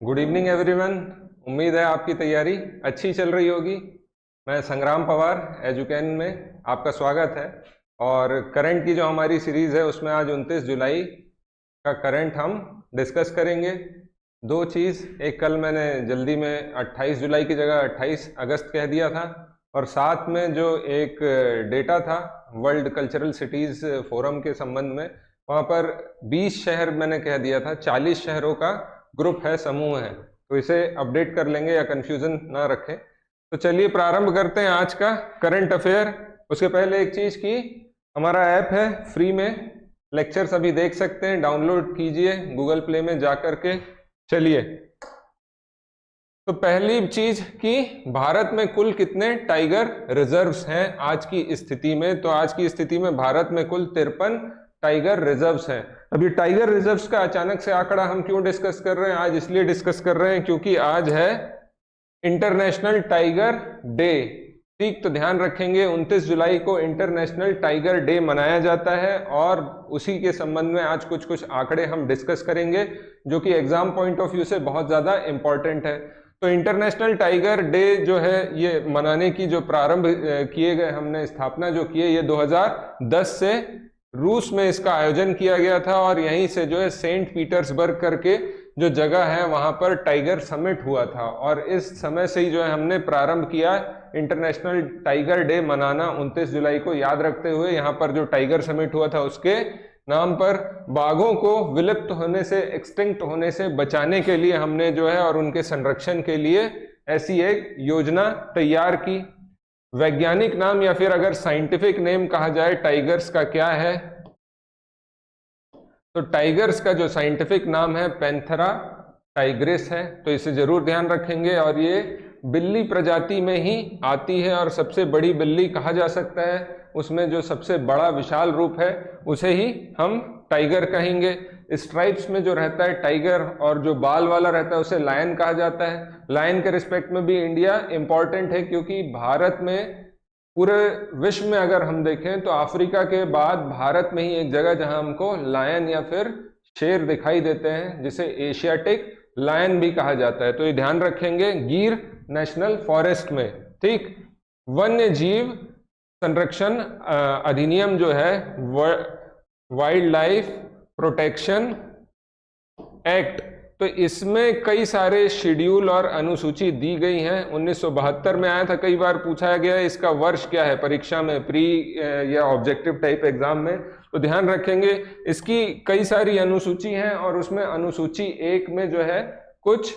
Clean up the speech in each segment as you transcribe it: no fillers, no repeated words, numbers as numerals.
Good evening everyone. उम्मीद है आपकी तैयारी अच्छी चल रही होगी। मैं संग्राम पवार एजुकेन में आपका स्वागत है। और करंट की जो हमारी सीरीज़ है उसमें आज 29 जुलाई का करंट हम डिस्कस करेंगे। दो चीज़, एक कल मैंने जल्दी में 28 जुलाई की जगह 28 अगस्त कह दिया था, और साथ में जो एक डेटा था वर्ल्ड कल्चरल सिटीज़ फोरम के संबंध में, वहाँ पर 20 शहर मैंने कह दिया था, 40 शहरों का ग्रुप है, समूह है। तो इसे अपडेट कर लेंगे या कंफ्यूजन ना रखें। तो चलिए प्रारंभ करते हैं आज का करंट अफेयर। उसके पहले एक चीज़ की, हमारा ऐप है फ्री में, लेक्चर्स अभी देख सकते हैं, डाउनलोड कीजिए गूगल प्ले में जा करके। चलिए, तो पहली चीज कि भारत में कुल कितने टाइगर रिजर्व्स हैं आज की स्थिति में। तो आज की स्थिति में भारत में कुल 53 टाइगर रिजर्व्स हैं। अभी टाइगर रिजर्व्स का अचानक से आंकड़ा हम क्यों डिस्कस कर रहे हैं आज? इसलिए डिस्कस कर रहे हैं क्योंकि आज है इंटरनेशनल टाइगर डे। ठीक, तो ध्यान रखेंगे 29 जुलाई को इंटरनेशनल टाइगर डे मनाया जाता है, और उसी के संबंध में आज कुछ कुछ आंकड़े हम डिस्कस करेंगे जो कि एग्जाम पॉइंट ऑफ व्यू से बहुत ज्यादा इंपॉर्टेंट है। तो इंटरनेशनल टाइगर डे जो है ये मनाने की जो प्रारंभ किए गए, हमने स्थापना जो की है, ये 2010 से रूस में इसका आयोजन किया गया था, और यहीं से जो है सेंट पीटर्सबर्ग करके जो जगह है वहां पर टाइगर समिट हुआ था, और इस समय से ही जो है हमने प्रारंभ किया इंटरनेशनल टाइगर डे मनाना 29 जुलाई को याद रखते हुए। यहाँ पर जो टाइगर समिट हुआ था उसके नाम पर बाघों को विलुप्त होने से, एक्सटिंक्ट होने से बचाने के लिए हमने जो है, और उनके संरक्षण के लिए ऐसी एक योजना तैयार की। वैज्ञानिक नाम या फिर अगर साइंटिफिक नेम कहा जाए टाइगर्स का क्या है, तो टाइगर्स का जो साइंटिफिक नाम है पैंथेरा टाइग्रिस है। तो इसे जरूर ध्यान रखेंगे, और ये बिल्ली प्रजाति में ही आती है, और सबसे बड़ी बिल्ली कहा जा सकता है। उसमें जो सबसे बड़ा विशाल रूप है उसे ही हम टाइगर कहेंगे। स्ट्राइप्स में जो रहता है टाइगर, और जो बाल वाला रहता है उसे लायन कहा जाता है। लायन के रिस्पेक्ट में भी इंडिया इंपॉर्टेंट है, क्योंकि भारत में, पूरे विश्व में अगर हम देखें तो अफ्रीका के बाद भारत में ही एक जगह जहां हमको लायन या फिर शेर दिखाई देते हैं, जिसे एशियाटिक लायन भी कहा जाता है। तो ये ध्यान रखेंगे गिर नेशनल फॉरेस्ट में। ठीक, वन्य जीव संरक्षण अधिनियम जो है, वाइल्ड लाइफ प्रोटेक्शन एक्ट, तो इसमें कई सारे शेड्यूल और अनुसूची दी गई हैं। 1972 में आया था, कई बार पूछा गया है इसका वर्ष क्या है परीक्षा में, प्री या ऑब्जेक्टिव टाइप एग्जाम में। तो ध्यान रखेंगे इसकी कई सारी अनुसूची हैं, और उसमें अनुसूची 1 में जो है कुछ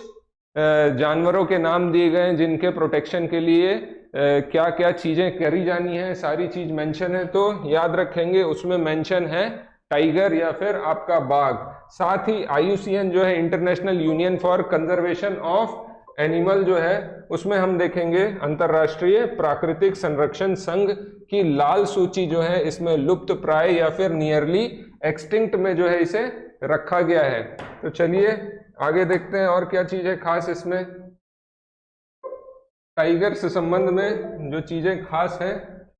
जानवरों के नाम दिए गए हैं जिनके प्रोटेक्शन के लिए क्या क्या चीजें करी जानी है, सारी चीज मेंशन है। तो याद रखेंगे उसमें मेंशन है टाइगर या फिर आपका बाघ। साथ ही IUCN जो है, international union for conservation of animal जो है, उसमें हम देखेंगे अंतरराष्ट्रीय प्राकृतिक संरक्षण संघ की लाल सूची जो है, इसमें लुप्त प्राय या फिर नियरली एक्सटिंक्ट में जो है इसे रखा गया है। तो चलिए आगे देखते हैं और क्या चीज है खास इसमें। टाइगर से संबंध में जो चीजें खास हैं,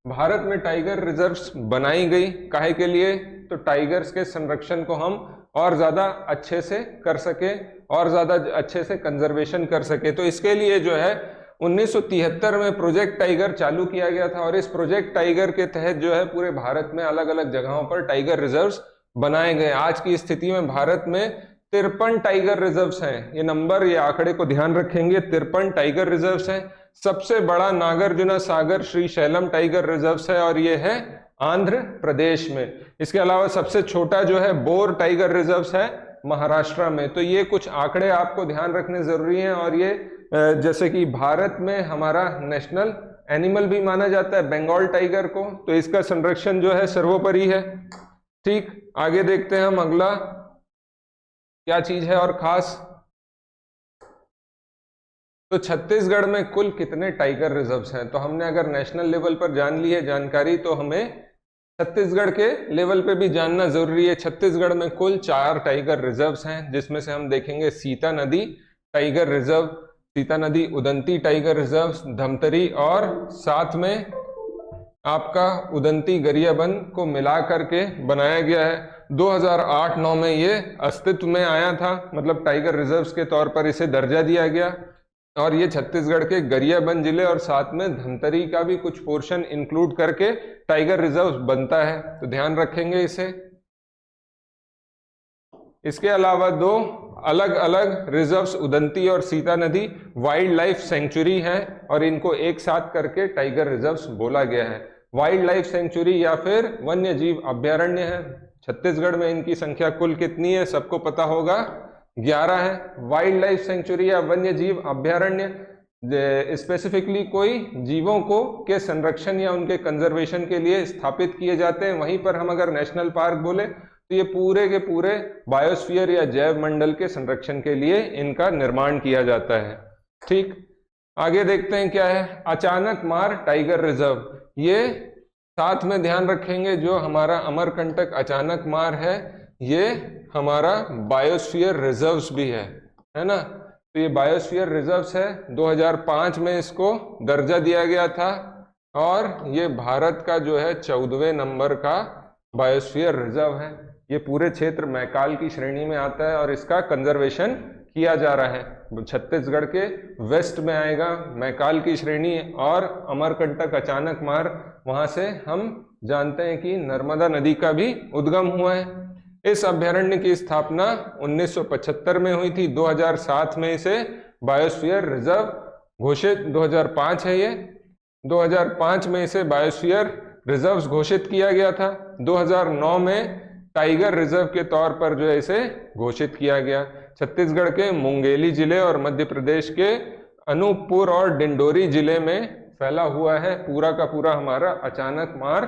भारत में टाइगर रिजर्व्स बनाई गई काहे के लिए? तो टाइगर्स के संरक्षण को हम और ज्यादा अच्छे से कर सके, और ज्यादा अच्छे से कंजर्वेशन कर सके। तो इसके लिए जो है 1973 में प्रोजेक्ट टाइगर चालू किया गया था, और इस प्रोजेक्ट टाइगर के तहत जो है पूरे भारत में अलग अलग जगहों पर टाइगर रिजर्व्स बनाए गए। आज की स्थिति में भारत में 53 टाइगर रिजर्व्स हैं। ये नंबर, ये आंकड़े को ध्यान रखेंगे, 53 टाइगर रिजर्व्स हैं। सबसे बड़ा नागार्जुन सागर श्रीशैलम टाइगर रिजर्व्स है, और ये है आंध्र प्रदेश में। इसके अलावा सबसे छोटा जो है बोर टाइगर रिजर्व्स है महाराष्ट्र में। तो ये कुछ आंकड़े आपको ध्यान रखने जरूरी हैं, और ये जैसे कि भारत में हमारा नेशनल एनिमल भी माना जाता है बंगाल टाइगर को, तो इसका संरक्षण जो है सर्वोपरि है। ठीक, आगे देखते हैं हम अगला क्या चीज है और खास। तो छत्तीसगढ़ में कुल कितने टाइगर रिजर्व्स हैं? तो हमने अगर नेशनल लेवल पर जान ली है जानकारी, तो हमें छत्तीसगढ़ के लेवल पे भी जानना जरूरी है। छत्तीसगढ़ में कुल 4 टाइगर रिजर्व्स हैं, जिसमें से हम देखेंगे सीता नदी टाइगर रिजर्व, सीता नदी उदंती टाइगर रिजर्व, धमतरी, और साथ में आपका उदंती गरियाबंद को मिला करके बनाया गया है। 2008-9 में ये अस्तित्व में आया था, मतलब टाइगर रिजर्व्स के तौर पर इसे दर्जा दिया गया। और ये छत्तीसगढ़ के गरियाबंद जिले और साथ में धमतरी का भी कुछ पोर्शन इंक्लूड करके टाइगर रिजर्व बनता है, तो ध्यान रखेंगे इसे। इसके अलावा दो अलग अलग रिजर्व्स उदंती और सीता नदी वाइल्ड लाइफ सेंचुरी है और इनको एक साथ करके टाइगर रिजर्व्स बोला गया है। वाइल्ड लाइफ सेंचुरी या फिर वन्य जीव अभ्यारण्य है। छत्तीसगढ़ में इनकी संख्या कुल कितनी है, सबको पता होगा, 11 है। वाइल्ड लाइफ सेंचुरी या वन्य जीव अभ्यारण्य स्पेसिफिकली कोई जीवों को के संरक्षण या उनके कंजर्वेशन के लिए स्थापित किए जाते हैं। वहीं पर हम अगर नेशनल पार्क बोले तो ये पूरे के पूरे बायोस्फीयर या जैव मंडल के संरक्षण के लिए इनका निर्माण किया जाता है। ठीक, आगे देखते हैं क्या है। अचानक मार टाइगर रिजर्व, ये साथ में ध्यान रखेंगे, जो हमारा अमरकंटक अचानक मार है ये हमारा बायोस्फीयर रिजर्व्स भी है ना। तो ये बायोस्फीयर रिजर्व्स है, 2005 में इसको दर्जा दिया गया था और ये भारत का जो है 14वें नंबर का बायोस्फीयर रिजर्व है। ये पूरे क्षेत्र मैकाल की श्रेणी में आता है और इसका कंजर्वेशन किया जा रहा है। छत्तीसगढ़ के वेस्ट में आएगा मैकाल की श्रेणी और अमरकंटक अचानक मार, वहां से हम जानते हैं कि नर्मदा नदी का भी उद्गम हुआ है। इस अभ्यारण्य की स्थापना 1975 में हुई थी। 2007 में इसे बायोस्फीयर रिजर्व घोषित, 2005 है ये, 2005 में इसे बायोस्फीयर रिजर्व्स घोषित किया गया था। 2009 में टाइगर रिजर्व के तौर पर जो है इसे घोषित किया गया। छत्तीसगढ़ के मुंगेली जिले और मध्य प्रदेश के अनूपपुर और डिंडोरी जिले में फैला हुआ है पूरा का पूरा हमारा अचानक मार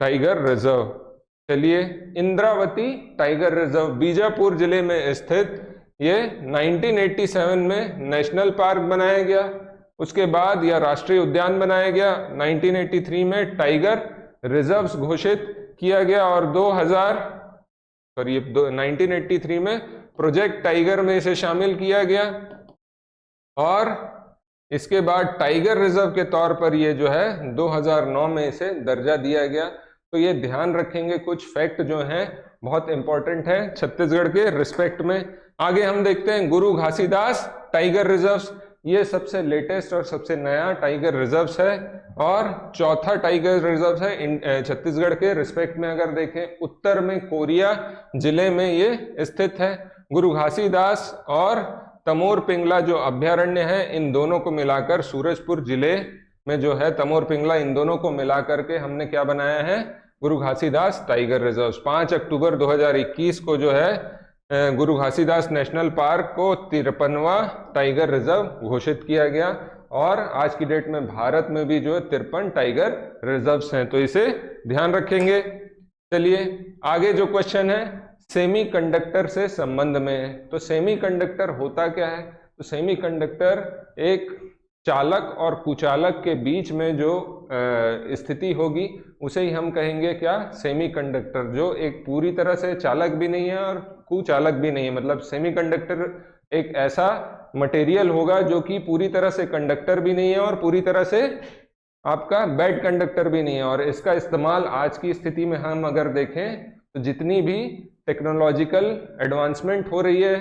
टाइगर रिजर्व। चलिए, इंद्रावती टाइगर रिजर्व बीजापुर जिले में स्थित, ये 1987 में नेशनल पार्क बनाया गया, उसके बाद यह राष्ट्रीय उद्यान बनाया गया। 1983 में टाइगर रिजर्व्स घोषित किया गया और 1983 में प्रोजेक्ट टाइगर में इसे शामिल किया गया और इसके बाद टाइगर रिजर्व के तौर पर ये जो है 2009 में इसे दर्जा दिया गया। तो ये ध्यान रखेंगे, कुछ फैक्ट जो हैं बहुत इंपॉर्टेंट है छत्तीसगढ़ के रिस्पेक्ट में। आगे हम देखते हैं गुरु घासीदास टाइगर रिजर्व्स, ये सबसे लेटेस्ट और सबसे नया टाइगर रिजर्व्स है और चौथा टाइगर रिजर्व है छत्तीसगढ़ के रिस्पेक्ट में। अगर देखें उत्तर में कोरिया जिले में ये स्थित है। गुरु घासीदास और तमोर पिंगला जो अभ्यारण्य है, इन दोनों को मिलाकर सूरजपुर जिले में जो है तमोर पिंगला, इन दोनों को मिलाकर के हमने क्या बनाया है, गुरु घासीदास टाइगर रिजर्व। 5 अक्टूबर 2021 को जो है गुरु घासीदास नेशनल पार्क को 53वां टाइगर रिजर्व घोषित किया गया और आज की डेट में भारत में भी जो है 53 टाइगर रिजर्व्स हैं, तो इसे ध्यान रखेंगे। चलिए आगे जो क्वेश्चन है सेमीकंडक्टर से संबंध में, तो सेमीकंडक्टर होता क्या है, तो सेमीकंडक्टर एक चालक और कुचालक के बीच में जो स्थिति होगी उसे ही हम कहेंगे क्या, सेमीकंडक्टर, जो एक पूरी तरह से चालक भी नहीं है और कुचालक भी नहीं है। मतलब सेमीकंडक्टर एक ऐसा मटेरियल होगा जो कि पूरी तरह से कंडक्टर भी नहीं है और पूरी तरह से आपका बैड कंडक्टर भी नहीं है। और इसका इस्तेमाल आज की स्थिति में हम अगर देखें तो जितनी भी टेक्नोलॉजिकल एडवांसमेंट हो रही है,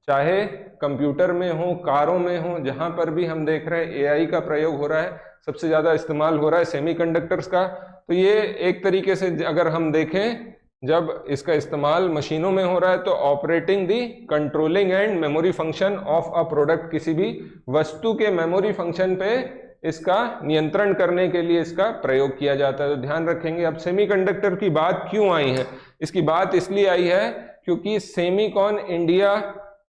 चाहे कंप्यूटर में हो, कारों में हो, जहां पर भी हम देख रहे हैं एआई का प्रयोग हो रहा है, सबसे ज्यादा इस्तेमाल हो रहा है सेमीकंडक्टर्स का। तो ये एक तरीके से अगर हम देखें, जब इसका इस्तेमाल मशीनों में हो रहा है तो operating the controlling and memory function of a product, किसी भी वस्तु के मेमोरी फंक्शन पे इसका नियंत्रण करने के लिए इसका प्रयोग किया जाता है। तो ध्यान रखेंगे। अब सेमीकंडक्टर की बात क्यों आई है, इसकी बात इसलिए आई है क्योंकि सेमीकॉन इंडिया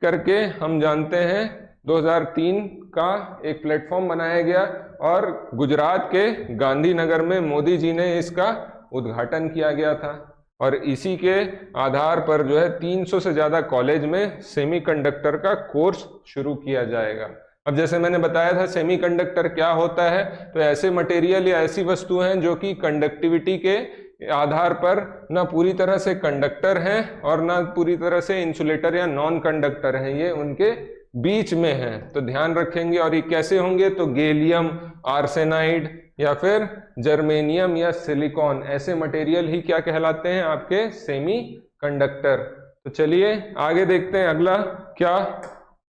करके हम जानते हैं 2003 का एक प्लेटफॉर्म बनाया गया और गुजरात के गांधीनगर में मोदी जी ने इसका उद्घाटन किया गया था और इसी के आधार पर जो है 300 से ज्यादा कॉलेज में सेमीकंडक्टर का कोर्स शुरू किया जाएगा। अब जैसे मैंने बताया था सेमीकंडक्टर क्या होता है, तो ऐसे मटेरियल या ऐसी वस्तु हैं जो कि कंडक्टिविटी के आधार पर ना पूरी तरह से कंडक्टर हैं और ना पूरी तरह से इंसुलेटर या नॉन कंडक्टर हैं, ये उनके बीच में है। तो ध्यान रखेंगे। और ये कैसे होंगे, तो गैलियम आर्सेनाइड या फिर जर्मेनियम या सिलिकॉन, ऐसे मटेरियल ही क्या कहलाते हैं, आपके सेमी कंडक्टर। तो चलिए आगे देखते हैं अगला क्या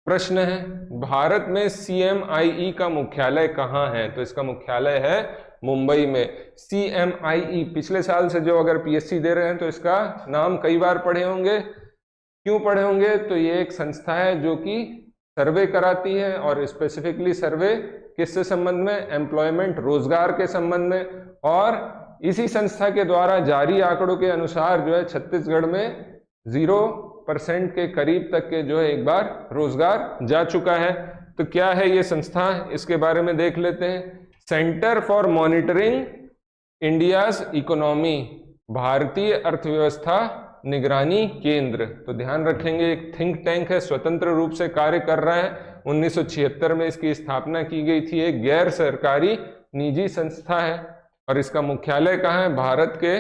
प्रश्न है। भारत में CMIE का मुख्यालय कहाँ है? तो इसका मुख्यालय है मुंबई में। CMIE पिछले साल से जो अगर PSC दे रहे हैं तो इसका नाम कई बार पढ़े होंगे। क्यों पढ़े होंगे? तो ये एक संस्था है जो कि सर्वे कराती है, और स्पेसिफिकली सर्वे किससे संबंध में? एम्प्लॉयमेंट, रोजगार के संबंध में। और इसी संस्था के द्वारा जारी आंकड़ों के अनुसार जो है छत्तीसगढ़ में 0% के करीब तक के जो है एक बार रोजगार जा चुका है। तो क्या है ये संस्था, इसके बारे में देख लेते हैं। Centre for monitoring India's economy, भारतीय अर्थव्यवस्था निगरानी केंद्र। तो ध्यान रखेंगे एक थिंक टैंक है, स्वतंत्र रूप से कार्य कर रहा है। 1976 में इसकी स्थापना की गई थी। एक गैर सरकारी निजी संस्था है, और इसका मुख्यालय कहाँ है? भारत के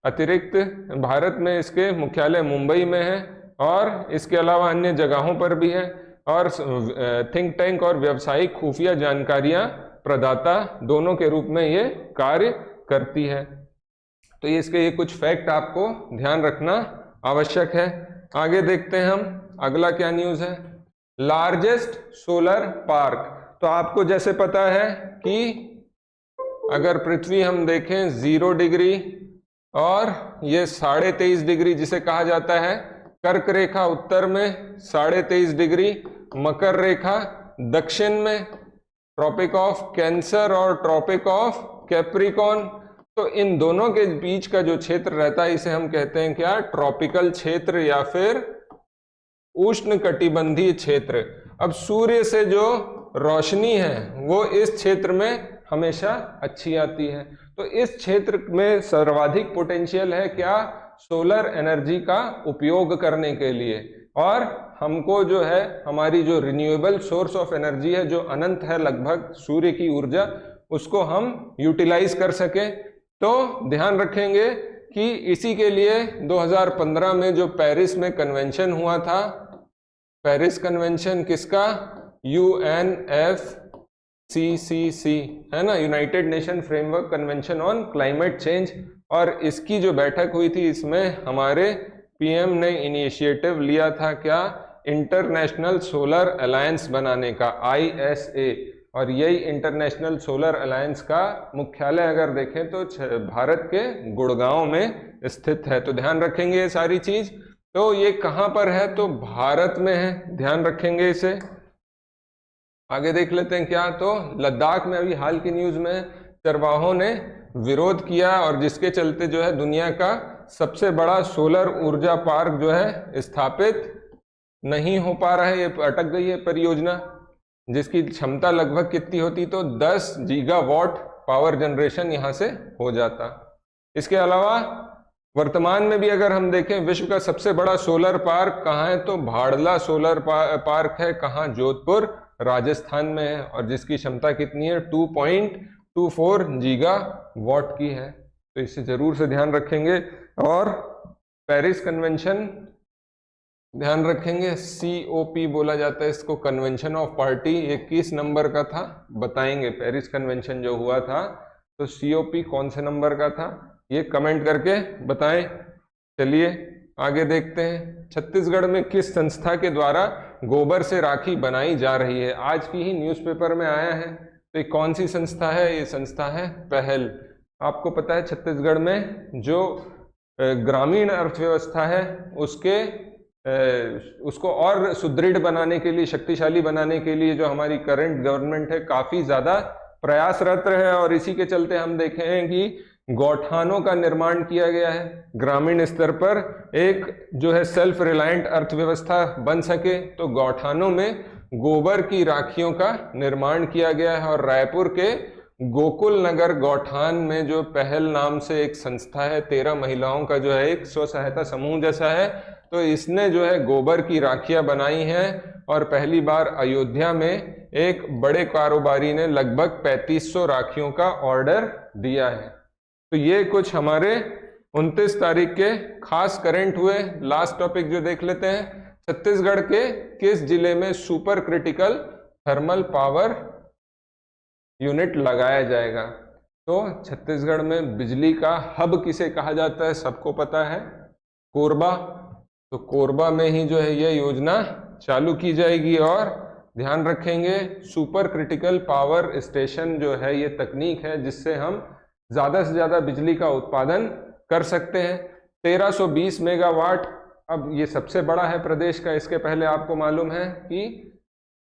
अतिरिक्त भारत में इसके मुख्यालय मुंबई में है, और इसके अलावा अन्य जगहों पर भी है। और थिंक टैंक और व्यावसायिक खुफिया जानकारियां प्रदाता दोनों के रूप में ये कार्य करती है। तो इसके ये कुछ फैक्ट आपको ध्यान रखना आवश्यक है। आगे देखते हैं हम अगला क्या न्यूज़ है। Largest solar park. तो आपको जैसे पता है कि अगर पृथ्वी हम देखें 0 डिग्री और ये 23.5 डिग्री जिसे कहा जाता है कर्क रेखा उत्तर में, 23.5 डिग्री मकर रेखा दक्षिण में, ट्रॉपिक ऑफ कैंसर और ट्रॉपिक ऑफ कैप्रिकॉन। तो इन दोनों के बीच का जो क्षेत्र रहता है इसे हम कहते हैं क्या? ट्रॉपिकल क्षेत्र या फिर उष्ण कटिबंधीय क्षेत्र। अब सूर्य से जो रोशनी है वो इस क्षेत्र में हमेशा अच्छी आती है। तो इस क्षेत्र में सर्वाधिक पोटेंशियल है क्या? सोलर एनर्जी का उपयोग करने के लिए। और हमको जो है हमारी जो रिन्यूएबल सोर्स ऑफ एनर्जी है, जो अनंत है लगभग सूर्य की ऊर्जा, उसको हम यूटिलाइज कर सके। तो ध्यान रखेंगे कि इसी के लिए 2015 में जो पेरिस में कन्वेंशन हुआ था, पेरिस कन्वेंशन किसका? UNFCCC है ना, United nation framework convention on climate change. और इसकी जो बैठक हुई थी इसमें हमारे PM ने इनिशिएटिव लिया था क्या? इंटरनेशनल सोलर अलायंस बनाने का, ISA। और यही इंटरनेशनल सोलर अलायंस का मुख्यालय अगर देखें तो भारत के गुड़गांव में स्थित है। तो ध्यान रखेंगे ये सारी चीज। तो ये कहां पर है? तो भारत में है, ध्यान रखेंगे इसे। आगे देख लेते हैं क्या। तो लद्दाख में अभी हाल की न्यूज में चरवाहों ने विरोध किया, और जिसके चलते जो है दुनिया का सबसे बड़ा सोलर ऊर्जा पार्क जो है स्थापित नहीं हो पा रहा है। ये अटक गई है परियोजना, जिसकी क्षमता लगभग कितनी होती? तो 10 गीगावाट पावर जनरेशन यहाँ से हो जाता। इसके अलावा वर्तमान में भी अगर हम देखें विश्व का सबसे बड़ा सोलर पार्क कहाँ है? तो भाड़ला सोलर पार्क है। कहाँ? जोधपुर राजस्थान में है, और जिसकी क्षमता कितनी है? 2.24 गीगावाट की है। तो इसे जरूर से ध्यान रखेंगे। और पेरिस कन्वेंशन ध्यान रखेंगे, COP बोला जाता है इसको, कन्वेंशन ऑफ पार्टी। ये किस नंबर का था बताएंगे? पेरिस कन्वेंशन जो हुआ था तो COP कौन से नंबर का था ये कमेंट करके बताएं। चलिए आगे देखते हैं। छत्तीसगढ़ में किस संस्था के द्वारा गोबर से राखी बनाई जा रही है? आज की ही न्यूज़पेपर में आया है। तो ये कौन सी संस्था है? ये संस्था है पहल। आपको पता है छत्तीसगढ़ में जो ग्रामीण अर्थव्यवस्था है उसको और सुदृढ़ बनाने के लिए, शक्तिशाली बनाने के लिए जो हमारी करंट गवर्नमेंट है काफी ज्यादा प्रयासरत है। और इसी के चलते हम देखे हैं कि गौठानों का निर्माण किया गया है। ग्रामीण स्तर पर एक जो है सेल्फ रिलायंट अर्थव्यवस्था बन सके, तो गौठानों में गोबर की राखियों का निर्माण किया गया है। और रायपुर के गोकुल नगर गौठान में जो पहल नाम से एक संस्था है, 13 महिलाओं का जो है एक स्व सहायता समूह जैसा है, तो इसने जो है गोबर की राखियां बनाई हैं। और पहली बार अयोध्या में एक बड़े कारोबारी ने लगभग 3500 राखियों का ऑर्डर दिया है। तो ये कुछ हमारे 29 तारीख के खास करंट हुए। लास्ट टॉपिक जो देख लेते हैं, छत्तीसगढ़ के किस जिले में super critical thermal power unit लगाया जाएगा? तो छत्तीसगढ़ में बिजली का हब किसे कहा जाता है? सबको पता है, कोरबा, तो कोरबा में ही जो है ये योजना चालू की जाएगी। और ध्यान रखेंगे सुपर क्रिटिकल पावर स्टेशन जो है ये तकनीक है जिससे हम ज़्यादा से ज़्यादा बिजली का उत्पादन कर सकते हैं। 1320 मेगावाट, अब ये सबसे बड़ा है प्रदेश का। इसके पहले आपको मालूम है कि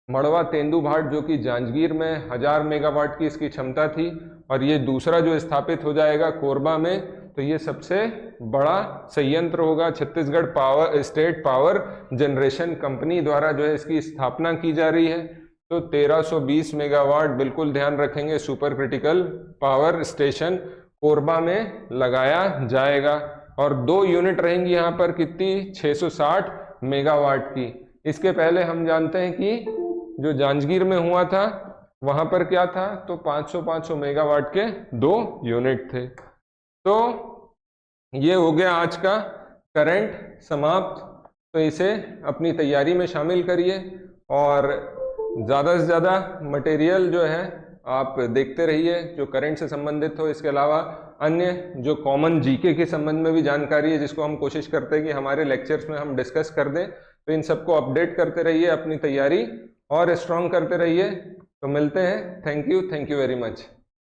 मड़वा तेंदुभाट जो कि जांजगीर में 1000 मेगावाट की इसकी क्षमता थी, और ये दूसरा जो स्थापित हो जाएगा कोरबा में, तो ये सबसे बड़ा संयंत्र होगा। Chhattisgarh state power generation company द्वारा जो है इसकी स्थापना की जा रही है। तो 1320 मेगावाट बिल्कुल ध्यान रखेंगे, super critical power station Korba में लगाया जाएगा। और 2 यूनिट रहेंगी यहाँ पर, कितनी, 660 मेगावाट की। इसके पहले हम जानते हैं कि जो जांजगीर में हुआ था वहां पर क्या था, तो 500 मेगावाट के 2 यूनिट थे। तो ये हो गया आज का करंट समाप्त। तो इसे अपनी तैयारी में शामिल करिए और ज़्यादा से ज़्यादा मटेरियल जो है आप देखते रहिए जो करंट से संबंधित हो। इसके अलावा अन्य जो कॉमन जीके के संबंध में भी जानकारी है जिसको हम कोशिश करते हैं कि हमारे लेक्चर्स में हम डिस्कस कर दें, तो इन सबको अपडेट करते रहिए, अपनी तैयारी और स्ट्रॉन्ग करते रहिए। तो मिलते हैं। Thank you very much.